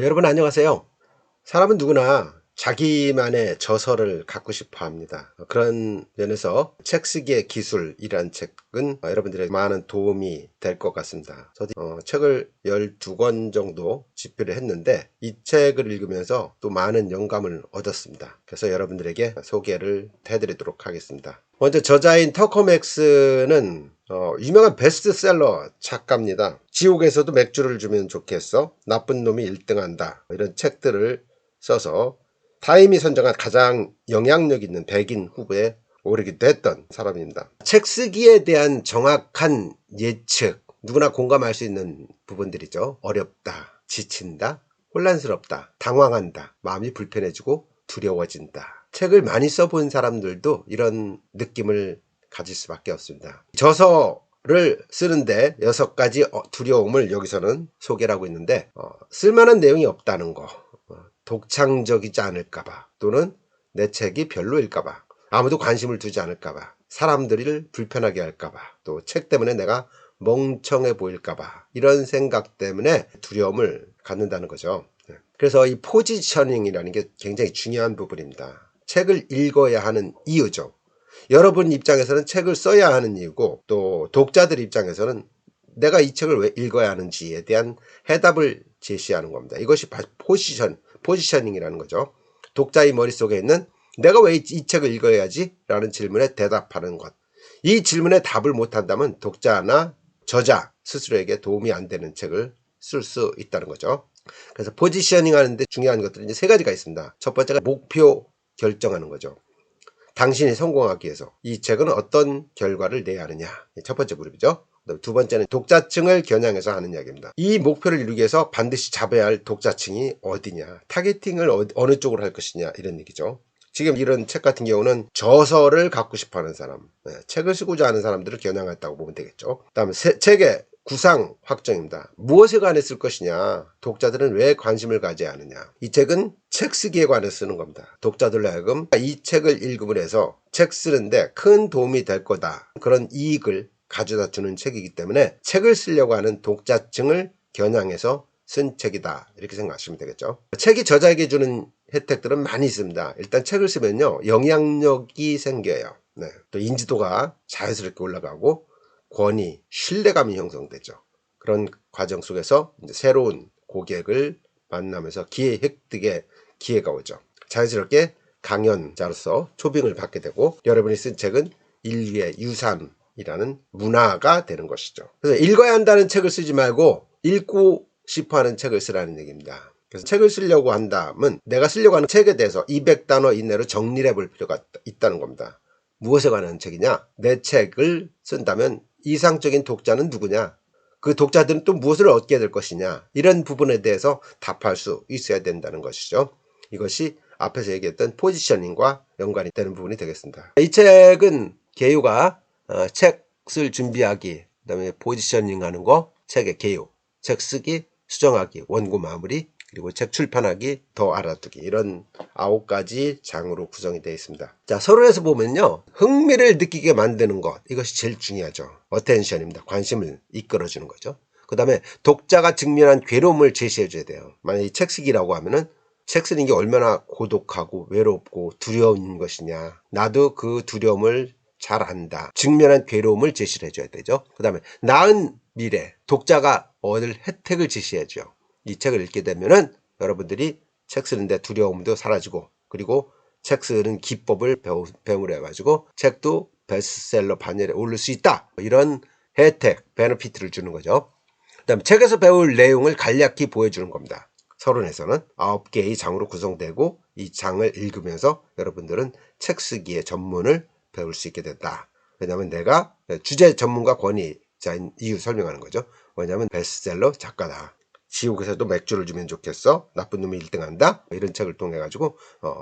여러분 안녕하세요. 사람은 누구나 자기만의 저서를 갖고 싶어 합니다. 그런 면에서 책 쓰기의 기술이란 책은 여러분들에게 많은 도움이 될 것 같습니다. 저도 책을 12권 정도 집필을 했는데 이 책을 읽으면서 또 많은 영감을 얻었습니다. 그래서 여러분들에게 소개를 해드리도록 하겠습니다. 먼저 저자인 터커맥스는 유명한 베스트셀러 작가입니다. 지옥에서도 맥주를 주면 좋겠어, 나쁜 놈이 1등한다, 이런 책들을 써서 타임이 선정한 가장 영향력 있는 백인 후보에 오르기도 했던 사람입니다. 책 쓰기에 대한 정확한 예측, 누구나 공감할 수 있는 부분들이죠. 어렵다, 지친다, 혼란스럽다, 당황한다, 마음이 불편해지고 두려워진다. 책을 많이 써본 사람들도 이런 느낌을 가질 수밖에 없습니다. 저서를 쓰는데 6가지 두려움을 여기서는 소개를 하고 있는데, 쓸만한 내용이 없다는 거, 독창적이지 않을까봐, 또는 내 책이 별로일까봐, 아무도 관심을 두지 않을까봐, 사람들을 불편하게 할까봐, 또 책 때문에 내가 멍청해 보일까봐, 이런 생각 때문에 두려움을 갖는다는 거죠. 그래서 이 포지셔닝이라는 게 굉장히 중요한 부분입니다. 책을 읽어야 하는 이유죠. 여러분 입장에서는 책을 써야 하는 이유고, 또 독자들 입장에서는 내가 이 책을 왜 읽어야 하는지에 대한 해답을 제시하는 겁니다. 이것이 포지셔닝이라는 거죠. 독자의 머릿속에 있는 내가 왜 이 책을 읽어야지? 라는 질문에 대답하는 것. 이 질문에 답을 못한다면 독자나 저자 스스로에게 도움이 안 되는 책을 쓸 수 있다는 거죠. 그래서 포지셔닝 하는데 중요한 것들은 이제 3가지가 있습니다. 첫 번째가 목표 결정하는 거죠. 당신이 성공하기 위해서 이 책은 어떤 결과를 내야 하느냐, 첫 번째 그룹이죠. 두 번째는 독자층을 겨냥해서 하는 이야기입니다. 이 목표를 이루기 위해서 반드시 잡아야 할 독자층이 어디냐, 타겟팅을 어느 쪽으로 할 것이냐, 이런 얘기죠. 지금 이런 책 같은 경우는 저서를 갖고 싶어하는 사람, 책을 쓰고자 하는 사람들을 겨냥했다고 보면 되겠죠. 그 다음에 책의 구상 확정입니다. 무엇에 관해 쓸 것이냐, 독자들은 왜 관심을 가져야 하느냐. 이 책은 책 쓰기에 관해 쓰는 겁니다. 독자들로 하여금 이 책을 읽음으로 해서 책 쓰는데 큰 도움이 될 거다, 그런 이익을 가져다 주는 책이기 때문에 책을 쓰려고 하는 독자층을 겨냥해서 쓴 책이다, 이렇게 생각하시면 되겠죠. 책이 저자에게 주는 혜택들은 많이 있습니다. 일단 책을 쓰면요, 영향력이 생겨요. 또 인지도가 자연스럽게 올라가고 권위, 신뢰감이 형성되죠. 그런 과정 속에서 이제 새로운 고객을 만나면서 기회 획득의 기회가 오죠. 자연스럽게 강연자로서 초빙을 받게 되고, 여러분이 쓴 책은 인류의 유산이라는 문화가 되는 것이죠. 그래서 읽어야 한다는 책을 쓰지 말고 읽고 싶어하는 책을 쓰라는 얘기입니다. 그래서 책을 쓰려고 한다면 내가 쓰려고 하는 책에 대해서 200단어 이내로 정리를 해볼 필요가 있다는 겁니다. 무엇에 관한 책이냐? 내 책을 쓴다면 이상적인 독자는 누구냐? 그 독자들은 또 무엇을 얻게 될 것이냐? 이런 부분에 대해서 답할 수 있어야 된다는 것이죠. 이것이 앞에서 얘기했던 포지셔닝과 연관이 되는 부분이 되겠습니다. 이 책은 개요가 책을 준비하기, 그 다음에 포지셔닝 하는 거, 책의 개요, 책 쓰기, 수정하기, 원고 마무리, 그리고 책 출판하기, 더 알아두기, 이런 9가지 장으로 구성이 되어 있습니다. 자, 서론에서 보면요, 흥미를 느끼게 만드는 것, 이것이 제일 중요하죠. 어텐션입니다. 관심을 이끌어주는 거죠. 그 다음에 독자가 직면한 괴로움을 제시해 줘야 돼요. 만약에 책 쓰기라고 하면은 책 쓰는 게 얼마나 고독하고 외롭고 두려운 것이냐, 나도 그 두려움을 잘 안다, 직면한 괴로움을 제시를 해줘야 되죠. 그 다음에 나은 미래, 독자가 얻을 혜택을 제시해줘요. 이 책을 읽게 되면은 여러분들이 책 쓰는데 두려움도 사라지고, 그리고 책 쓰는 기법을 배우려 해가지고 책도 베스트셀러 반열에 오를 수 있다, 이런 혜택, 베너피트를 주는 거죠. 그 다음에 책에서 배울 내용을 간략히 보여주는 겁니다. 서론에서는 9개의 장으로 구성되고, 이 장을 읽으면서 여러분들은 책 쓰기의 전문을 배울 수 있게 된다. 왜냐하면 내가 주제 전문가 권위자인 이유 설명하는 거죠. 왜냐하면 베스트셀러 작가다. 지옥에서도 맥주를 주면 좋겠어, 나쁜 놈이 1등한다, 이런 책을 통해 가지고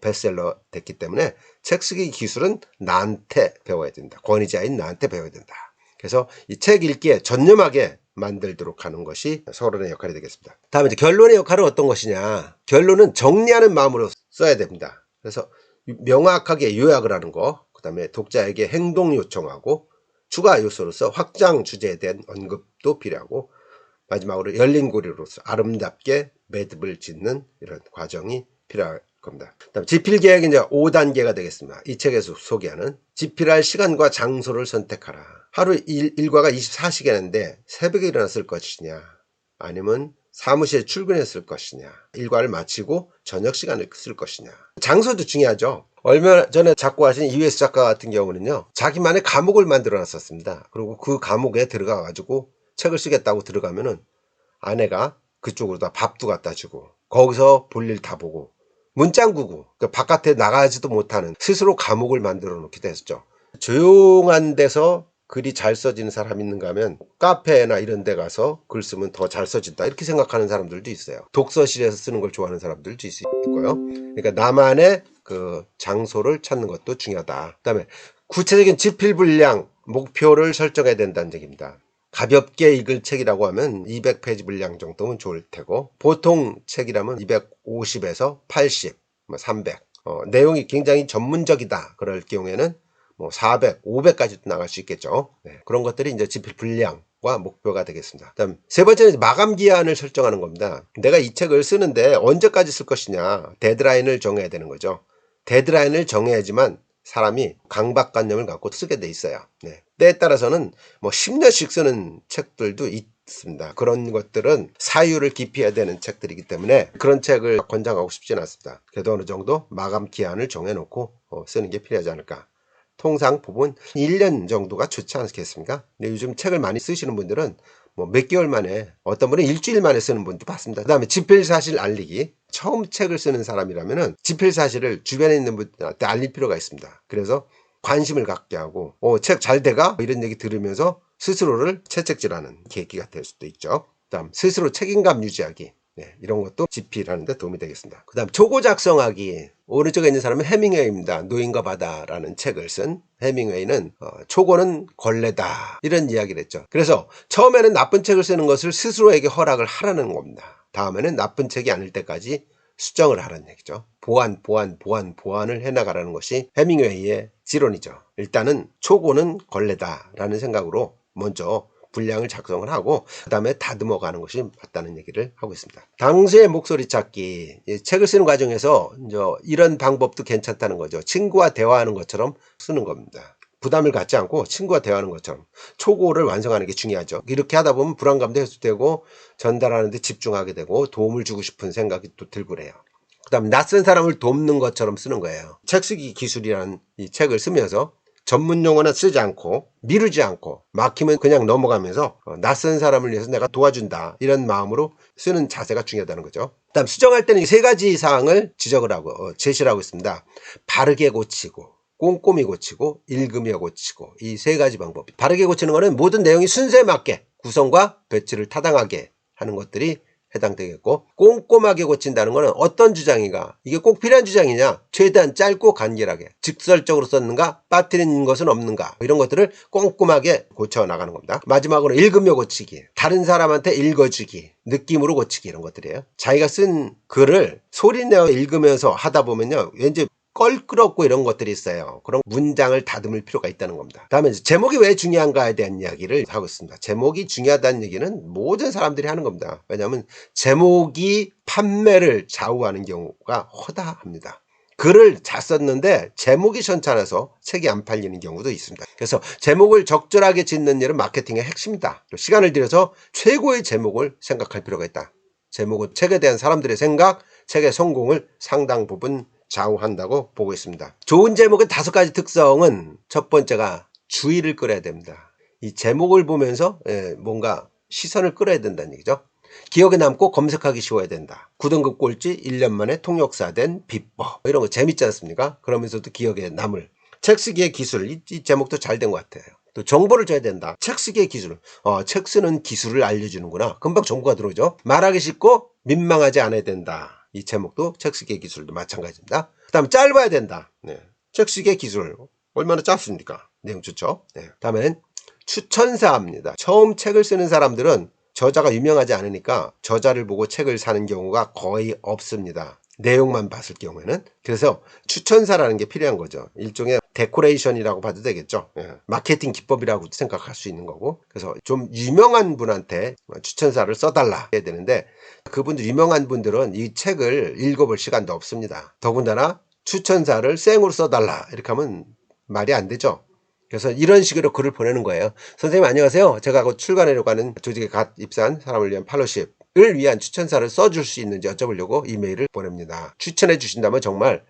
베스트셀러 됐기 때문에 책 쓰기 기술은 나한테 배워야 된다. 권위자인 나한테 배워야 된다. 그래서 이 책 읽기에 전념하게 만들도록 하는 것이 서론의 역할이 되겠습니다. 다음에 이제 결론의 역할은 어떤 것이냐. 결론은 정리하는 마음으로 써야 됩니다. 그래서 명확하게 요약을 하는 거, 그 다음에 독자에게 행동 요청하고, 추가 요소로서 확장 주제에 대한 언급도 필요하고, 마지막으로 열린 고리로서 아름답게 매듭을 짓는 이런 과정이 필요할 겁니다. 그다음 집필 계획이 이제 5단계가 되겠습니다. 이 책에서 소개하는 집필할 시간과 장소를 선택하라. 하루 일과가 24시간인데 새벽에 일어났을 것이냐, 아니면 사무실에 출근했을 것이냐, 일과를 마치고 저녁 시간을 쓸 것이냐. 장소도 중요하죠. 얼마 전에 작고하신 이회수 작가 같은 경우는요, 자기만의 감옥을 만들어 놨었습니다. 그리고 그 감옥에 들어가 가지고 책을 쓰겠다고 들어가면은 아내가 그쪽으로 다 밥도 갖다 주고 거기서 볼일 다 보고 문짱구고 바깥에 나가지도 못하는 스스로 감옥을 만들어 놓기도 했었죠. 조용한 데서 글이 잘 써지는 사람이 있는가 하면 카페나 이런 데 가서 글 쓰면 더 잘 써진다 이렇게 생각하는 사람들도 있어요. 독서실에서 쓰는 걸 좋아하는 사람들도 있고요. 그러니까 나만의 그 장소를 찾는 것도 중요하다. 그 다음에 구체적인 집필 분량 목표를 설정해야 된다는 얘기입니다. 가볍게 읽을 책이라고 하면 200페이지 분량 정도면 좋을 테고, 보통 책이라면 250에서 80, 300 내용이 굉장히 전문적이다 그럴 경우에는 400, 500까지도 나갈 수 있겠죠. 네, 그런 것들이 이제 집필 분량과 목표가 되겠습니다. 다음 세 번째는 마감 기한을 설정하는 겁니다. 내가 이 책을 쓰는데 언제까지 쓸 것이냐, 데드라인을 정해야 되는 거죠. 데드라인을 정해야지만 사람이 강박관념을 갖고 쓰게 돼 있어요. 네. 때에 따라서는 10년씩 쓰는 책들도 있습니다. 그런 것들은 사유를 기피해야 되는 책들이기 때문에 그런 책을 권장하고 싶지는 않습니다. 그래도 어느 정도 마감 기한을 정해놓고 쓰는 게 필요하지 않을까. 통상 보면 1년 정도가 좋지 않겠습니까? 근데 요즘 책을 많이 쓰시는 분들은 몇 개월 만에, 어떤 분은 일주일 만에 쓰는 분도 봤습니다. 그 다음에 집필 사실 알리기. 처음 책을 쓰는 사람이라면은 집필 사실을 주변에 있는 분들한테 알릴 필요가 있습니다. 그래서 관심을 갖게 하고 책 잘 돼가? 이런 얘기 들으면서 스스로를 채찍질하는 계기가 될 수도 있죠. 그 다음 스스로 책임감 유지하기. 네, 이런 것도 집필하는 데 도움이 되겠습니다. 그 다음 초고 작성하기. 오른쪽에 있는 사람은 해밍웨이입니다. 노인과 바다라는 책을 쓴 해밍웨이는 초고는 걸레다 이런 이야기를 했죠. 그래서 처음에는 나쁜 책을 쓰는 것을 스스로에게 허락을 하라는 겁니다. 다음에는 나쁜 책이 아닐 때까지 수정을 하라는 얘기죠. 보완을 해나가라는 것이 해밍웨이의 지론이죠. 일단은 초고는 걸레다라는 생각으로 먼저 분량을 작성을 하고 그 다음에 다듬어 가는 것이 맞다는 얘기를 하고 있습니다. 당수의 목소리 찾기. 책을 쓰는 과정에서 이런 방법도 괜찮다는 거죠. 친구와 대화하는 것처럼 쓰는 겁니다. 부담을 갖지 않고 친구와 대화하는 것처럼 초고를 완성하는 게 중요하죠. 이렇게 하다 보면 불안감도 해소되고 전달하는 데 집중하게 되고 도움을 주고 싶은 생각이 또 들고 그래요. 그 다음 낯선 사람을 돕는 것처럼 쓰는 거예요. 책 쓰기 기술이라는 이 책을 쓰면서 전문 용어는 쓰지 않고 미루지 않고 막히면 그냥 넘어가면서 낯선 사람을 위해서 내가 도와준다 이런 마음으로 쓰는 자세가 중요하다는 거죠. 그다음 수정할 때는 세 가지 사항을 지적을 하고 제시를 하고 있습니다. 바르게 고치고 꼼꼼히 고치고 읽으며 고치고 이 세 가지 방법. 바르게 고치는 거는 모든 내용이 순서에 맞게 구성과 배치를 타당하게 하는 것들이 해당되겠고, 꼼꼼하게 고친다는 것은 어떤 주장인가, 이게 꼭 필요한 주장이냐, 최대한 짧고 간결하게 직설적으로 썼는가, 빠뜨린 것은 없는가, 이런 것들을 꼼꼼하게 고쳐 나가는 겁니다. 마지막으로 읽으며 고치기, 다른 사람한테 읽어주기, 느낌으로 고치기, 이런 것들이에요. 자기가 쓴 글을 소리내어 읽으면서 하다 보면요, 왠지 껄끄럽고 이런 것들이 있어요. 그런 문장을 다듬을 필요가 있다는 겁니다. 다음에 제목이 왜 중요한가에 대한 이야기를 하고 있습니다. 제목이 중요하다는 얘기는 모든 사람들이 하는 겁니다. 왜냐하면 제목이 판매를 좌우하는 경우가 허다합니다. 글을 잘 썼는데 제목이 현찮아서 책이 안 팔리는 경우도 있습니다. 그래서 제목을 적절하게 짓는 일은 마케팅의 핵심이다. 시간을 들여서 최고의 제목을 생각할 필요가 있다. 제목은 책에 대한 사람들의 생각, 책의 성공을 상당 부분 좌우한다고 보고 있습니다. 좋은 제목의 5가지 특성은, 첫 번째가 주의를 끌어야 됩니다. 이 제목을 보면서 뭔가 시선을 끌어야 된다는 얘기죠. 기억에 남고 검색하기 쉬워야 된다. 9등급 꼴찌 1년 만에 통역사 된 비법, 이런 거 재밌지 않습니까? 그러면서도 기억에 남을 책 쓰기의 기술, 이 제목도 잘 된 것 같아요. 또 정보를 줘야 된다. 책 쓰기의 기술, 책 쓰는 기술을 알려주는구나. 금방 정보가 들어오죠. 말하기 쉽고 민망하지 않아야 된다. 이 제목도 책 쓰기의 기술도 마찬가지입니다. 그 다음에 짧아야 된다. 네. 책 쓰기의 기술 얼마나 짧습니까? 내용 좋죠. 네. 다음엔 추천사입니다. 처음 책을 쓰는 사람들은 저자가 유명하지 않으니까 저자를 보고 책을 사는 경우가 거의 없습니다. 내용만 봤을 경우에는. 그래서 추천사라는 게 필요한 거죠. 일종의 데코레이션이라고 봐도 되겠죠. 마케팅 기법이라고 생각할 수 있는 거고. 그래서 좀 유명한 분한테 추천사를 써달라 해야 되는데, 그분들 유명한 분들은 이 책을 읽어볼 시간도 없습니다. 더군다나 추천사를 생으로 써달라 이렇게 하면 말이 안 되죠. 그래서 이런 식으로 글을 보내는 거예요. 선생님 안녕하세요. 제가 곧 출간하려고 하는 조직에 갓 입사한 사람을 위한 팔로십을 위한 추천사를 써줄 수 있는지 여쭤보려고 이메일을 보냅니다. 추천해 주신다면 정말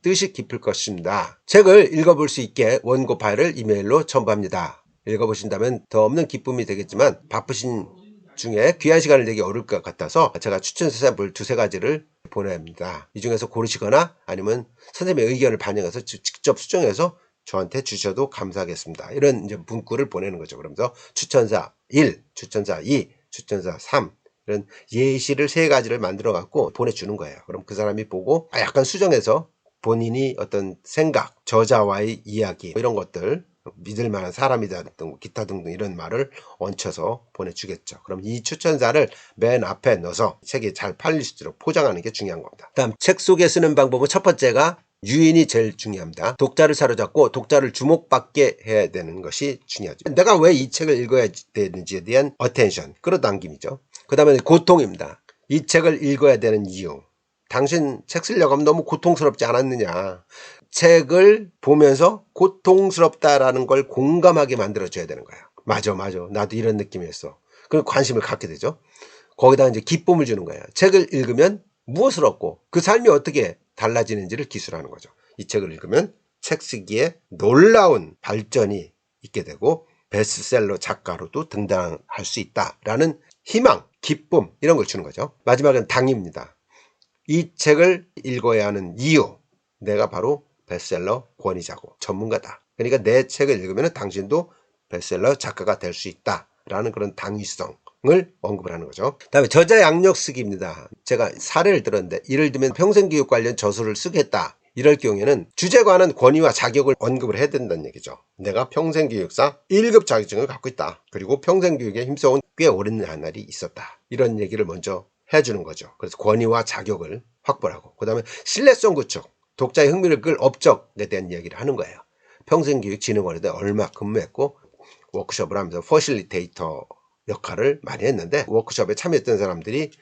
뜻이 깊을 것입니다. 책을 읽어볼 수 있게 원고 파일을 이메일로 첨부합니다. 읽어보신다면 더 없는 기쁨이 되겠지만 바쁘신 중에 귀한 시간을 내기 어려울 것 같아서 제가 추천사 샘플 두세 가지를 보냅니다. 이 중에서 고르시거나 아니면 선생님의 의견을 반영해서 직접 수정해서 저한테 주셔도 감사하겠습니다. 이런 이제 문구를 보내는 거죠. 그러면서 추천사 1, 추천사 2, 추천사 3 이런 예시를 세 가지를 만들어 갖고 보내주는 거예요. 그럼 그 사람이 보고 약간 수정해서 본인이 어떤 생각, 저자와의 이야기 이런 것들, 믿을 만한 사람이다 등 기타 등등 이런 말을 얹혀서 보내주겠죠. 그럼 이 추천사를 맨 앞에 넣어서 책이 잘 팔릴 수 있도록 포장하는 게 중요한 겁니다. 다음 책 속에 쓰는 방법은 첫 번째가 유인이 제일 중요합니다. 독자를 사로잡고 독자를 주목받게 해야 되는 것이 중요하죠. 내가 왜 이 책을 읽어야 되는지에 대한 어텐션, 끌어당김이죠. 그 다음에 고통입니다. 이 책을 읽어야 되는 이유. 당신 책 쓰려고 하면 너무 고통스럽지 않았느냐. 책을 보면서 고통스럽다라는 걸 공감하게 만들어줘야 되는 거예요. 맞아. 나도 이런 느낌이었어. 그럼 관심을 갖게 되죠. 거기다 이제 기쁨을 주는 거예요. 책을 읽으면 무엇을 얻고 그 삶이 어떻게 달라지는지를 기술하는 거죠. 이 책을 읽으면 책 쓰기에 놀라운 발전이 있게 되고 베스트셀러 작가로도 등단할 수 있다라는 희망, 기쁨 이런 걸 주는 거죠. 마지막은 당입니다. 이 책을 읽어야 하는 이유. 내가 바로 베스트셀러 권위자고 전문가다. 그러니까 내 책을 읽으면 당신도 베스트셀러 작가가 될 수 있다라는 그런 당위성 을 언급을 하는 거죠. 다음에 저자 양력 쓰기입니다. 제가 사례를 들었는데 예를 들면 평생교육 관련 저술을 쓰겠다. 이럴 경우에는 주제에 관한 권위와 자격을 언급을 해야 된다는 얘기죠. 내가 평생교육사 1급 자격증을 갖고 있다. 그리고 평생교육에 힘써온 꽤 오랜 날이 있었다. 이런 얘기를 먼저 해주는 거죠. 그래서 권위와 자격을 확보를 하고 그 다음에 신뢰성 구축, 독자의 흥미를 끌 업적에 대한 이야기를 하는 거예요. 평생교육진흥원에 얼마 근무했고 워크숍을 하면서 퍼실리테이터 역할을 많이 했는데 워크숍에 참여했던 사람들이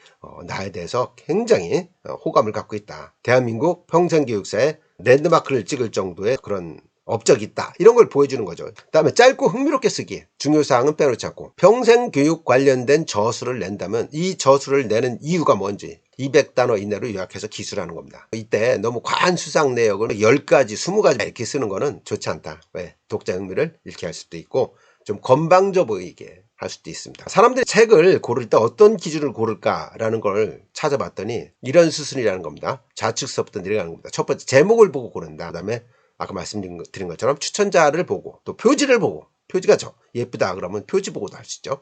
나에 대해서 굉장히 호감을 갖고 있다. 대한민국 평생교육사에 랜드마크를 찍을 정도의 그런 업적이 있다. 이런 걸 보여주는 거죠. 그 다음에 짧고 흥미롭게 쓰기. 중요사항은 빼놓지 않고 평생교육 관련된 저술을 낸다면 이 저술을 내는 이유가 뭔지 200단어 이내로 요약해서 기술하는 겁니다. 이때 너무 과한 수상 내역을 10가지, 20가지 이렇게 쓰는 거는 좋지 않다. 왜? 독자 흥미를 잃게 할 수도 있고 좀 건방져 보이게 할 수도 있습니다. 사람들이 책을 고를 때 어떤 기준을 고를까라는 걸 찾아봤더니 이런 수순이라는 겁니다. 좌측서부터 내려가는 겁니다. 첫 번째 제목을 보고 고른다. 그 다음에 아까 말씀드린 것처럼 추천자를 보고 또 표지를 보고 표지가 예쁘다 그러면 표지 보고도 할 수 있죠.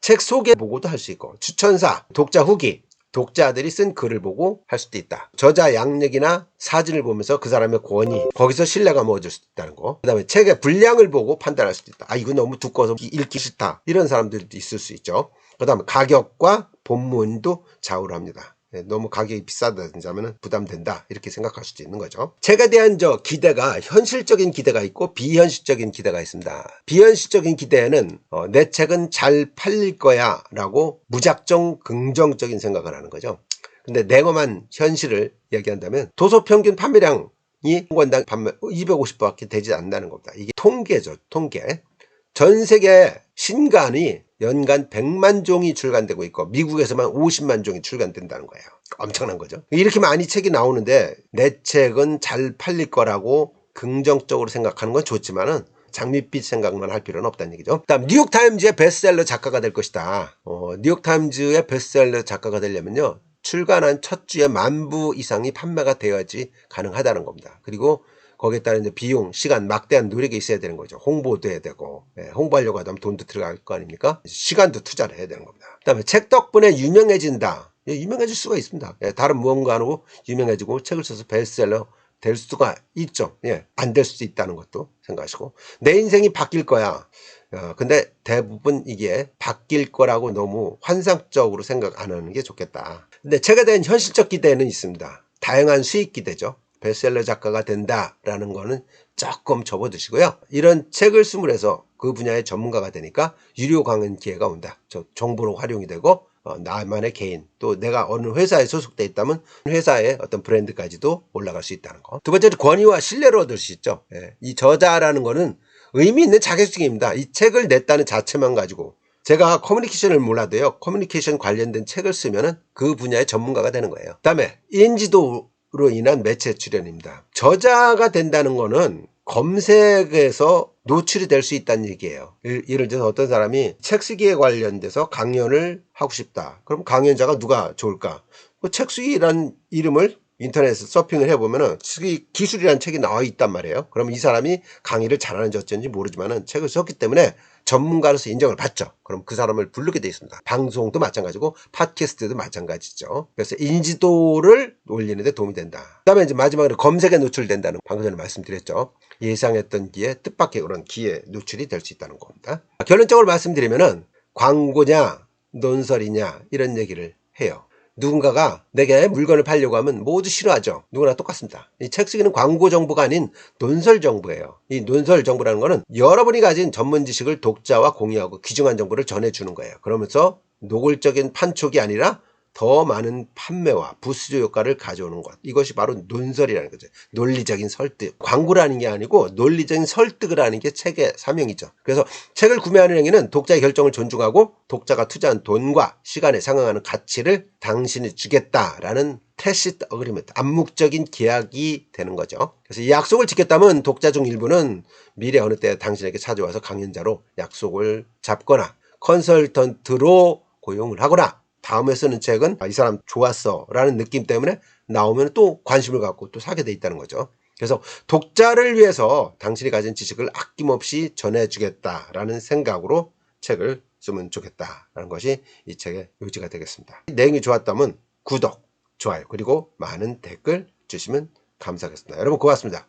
책 소개 보고도 할 수 있고 추천사, 독자 후기 독자들이 쓴 글을 보고 할 수도 있다. 저자 양력이나 사진을 보면서 그 사람의 권위 거기서 신뢰가 모아질 수 있다는 거. 그 다음에 책의 분량을 보고 판단할 수도 있다. 이거 너무 두꺼워서 읽기 싫다 이런 사람들도 있을 수 있죠. 그 다음에 가격과 본문도 좌우를 합니다. 너무 가격이 비싸다든지 하면 부담된다 이렇게 생각할 수도 있는 거죠. 책에 대한 기대가 현실적인 기대가 있고 비현실적인 기대가 있습니다. 비현실적인 기대에는 내 책은 잘 팔릴 거야 라고 무작정 긍정적인 생각을 하는 거죠. 근데 냉엄한 현실을 얘기한다면 도서 평균 판매량이 한 권당 250부밖에 되지 않는다는 겁니다. 이게 통계죠. 통계. 전 세계 신간이 연간 100만 종이 출간되고 있고 미국에서만 50만 종이 출간된다는 거예요. 엄청난 거죠. 이렇게 많이 책이 나오는데 내 책은 잘 팔릴 거라고 긍정적으로 생각하는 건 좋지만은 장밋빛 생각만 할 필요는 없다는 얘기죠. 다음 뉴욕타임즈의 베스트셀러 작가가 될 것이다. 뉴욕타임즈의 베스트셀러 작가가 되려면요. 출간한 첫 주에 10,000부 이상이 판매가 되어야지 가능하다는 겁니다. 그리고 거기에 따른 이제 비용, 시간, 막대한 노력이 있어야 되는 거죠. 홍보도 해야 되고, 홍보하려고 하면 돈도 들어갈 거 아닙니까? 시간도 투자를 해야 되는 겁니다. 그 다음에 책 덕분에 유명해진다. 유명해질 수가 있습니다. 다른 무언가로 유명해지고 책을 써서 베스트셀러 될 수가 있죠. 안 될 수도 있다는 것도 생각하시고. 내 인생이 바뀔 거야. 근데 대부분 이게 바뀔 거라고 너무 환상적으로 생각 안 하는 게 좋겠다. 근데 책에 대한 현실적 기대는 있습니다. 다양한 수익 기대죠. 베스트셀러 작가가 된다라는 거는 조금 접어두시고요. 이런 책을 쓰므로 해서 그 분야의 전문가가 되니까 유료 강연 기회가 온다. 정보로 활용이 되고 나만의 개인 또 내가 어느 회사에 소속돼 있다면 회사의 어떤 브랜드까지도 올라갈 수 있다는 거. 두 번째는 권위와 신뢰를 얻을 수 있죠. 이 저자라는 거는 의미 있는 자격증입니다. 이 책을 냈다는 자체만 가지고 제가 커뮤니케이션을 몰라도요. 커뮤니케이션 관련된 책을 쓰면은 그 분야의 전문가가 되는 거예요. 그다음에 인지도로 인한 매체 출연입니다. 저자가 된다는 거는 검색에서 노출이 될 수 있다는 얘기예요. 예를 들어서 어떤 사람이 책 쓰기에 관련돼서 강연을 하고 싶다. 그럼 강연자가 누가 좋을까? 책 쓰기라는 이름을 인터넷에서 서핑을 해보면은 쓰기 기술이라는 책이 나와 있단 말이에요. 그럼 이 사람이 강의를 잘하는지 어쩐지 모르지만은 책을 썼기 때문에 전문가로서 인정을 받죠. 그럼 그 사람을 부르게 돼 있습니다. 방송도 마찬가지고 팟캐스트도 마찬가지죠. 그래서 인지도를 올리는 데 도움이 된다. 그 다음에 이제 마지막으로 검색에 노출된다는, 방금 전에 말씀드렸죠. 예상했던 기회, 뜻밖의 그런 기회 노출이 될 수 있다는 겁니다. 결론적으로 말씀드리면은 광고냐 논설이냐 이런 얘기를 해요. 누군가가 내게 물건을 팔려고 하면 모두 싫어하죠. 누구나 똑같습니다. 이 책 쓰기는 광고 정보가 아닌 논설 정보예요. 이 논설 정보라는 거는 여러분이 가진 전문 지식을 독자와 공유하고 귀중한 정보를 전해주는 거예요. 그러면서 노골적인 판촉이 아니라 더 많은 판매와 부수조 효과를 가져오는 것. 이것이 바로 논설이라는 거죠. 논리적인 설득. 광고라는 게 아니고 논리적인 설득을 하는 게 책의 사명이죠. 그래서 책을 구매하는 행위는 독자의 결정을 존중하고 독자가 투자한 돈과 시간에 상응하는 가치를 당신이 주겠다라는 태시트 어그리먼트, 암묵적인 계약이 되는 거죠. 그래서 이 약속을 지켰다면 독자 중 일부는 미래 어느 때 당신에게 찾아와서 강연자로 약속을 잡거나 컨설턴트로 고용을 하거나 다음에 쓰는 책은 이 사람 좋았어 라는 느낌 때문에 나오면 또 관심을 갖고 또 사게 돼 있다는 거죠. 그래서 독자를 위해서 당신이 가진 지식을 아낌없이 전해주겠다라는 생각으로 책을 쓰면 좋겠다라는 것이 이 책의 요지가 되겠습니다. 내용이 좋았다면 구독, 좋아요 그리고 많은 댓글 주시면 감사하겠습니다. 여러분 고맙습니다.